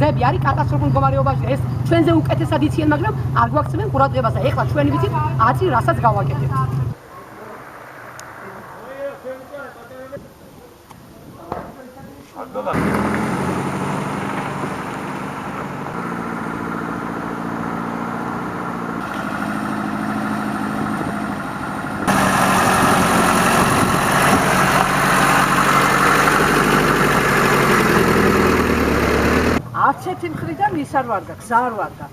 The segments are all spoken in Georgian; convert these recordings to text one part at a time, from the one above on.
გზები არის კატასტროფულ მდგომარეობაში. ეს ჩვენზე უკეთესად იციან, მაგრამ არ გვაქცევენ ყურადღებას და ეხლა ჩვენი ვიცით აწი რასაც გავაკეთებთ. არცეთი მხრიდან ის არ ვარდა, გზა არ ვარდა.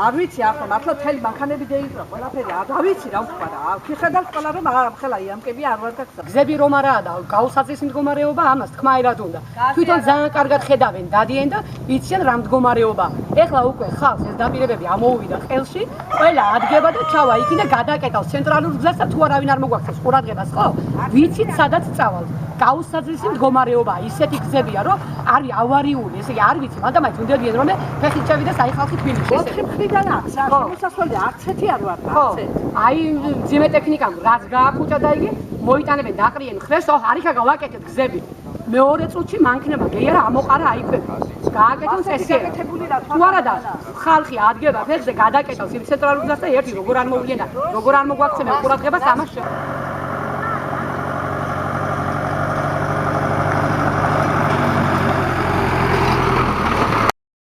არ ვიცი ახლა მართლა მთელი მანქანები დაიწვა ყველაფერი. არ ვიცი რა ვთქვა რა. მიხედავთ ყველა რომ ახლა იამკები არ ვარდა გზა. გზები რომ არაა და გაუსაძეს მდგომარეობა, ამას თქმა ერად უნდა. თვითონ ძალიან კარგად ხედავენ, დადიან და იციან რა მდგომარეობა. ეხლა უკვე ხალხს ეს დაპირებები ამოუვიდა ხელში, ყველა ადგება და ჩავა იქ და გადაკეტავს ცენტრალურ გზას და თუ არავინ არ მოგვაქცევს ყურადღებას, ხო? ვიცით სადაც წავალთ. გაუსაძესი მდგომარეობა, ისეთი გზებია, რომ არის ავარიული, ესე იგი არ ვიცი, მანდამაინც უნდათ რომ ფეხით ჩავიდე საიხალხე თბილისში. 4 მხრიდან აქვს, მოსასვლელი არცეთი არ ვარდა, არცეთი. აი ძიმე ტექნიკამ რაც გააკუჭა და იგი მოიტანებენ დაყრიენ ხრეს, არიქა გავაკეთეთ გზები. მეორე წუთში მანქანა გეიერა ამოყარა აიქვე. გააკეთოს ესე. თუ არა და ხალხი ადგება ფეხზე გადაკეთოს იმ ცენტრალურ გზას და ერთი როგორ არ მოვლენა, როგორ არ მოგვაქცევენ ყურადღებას ამას.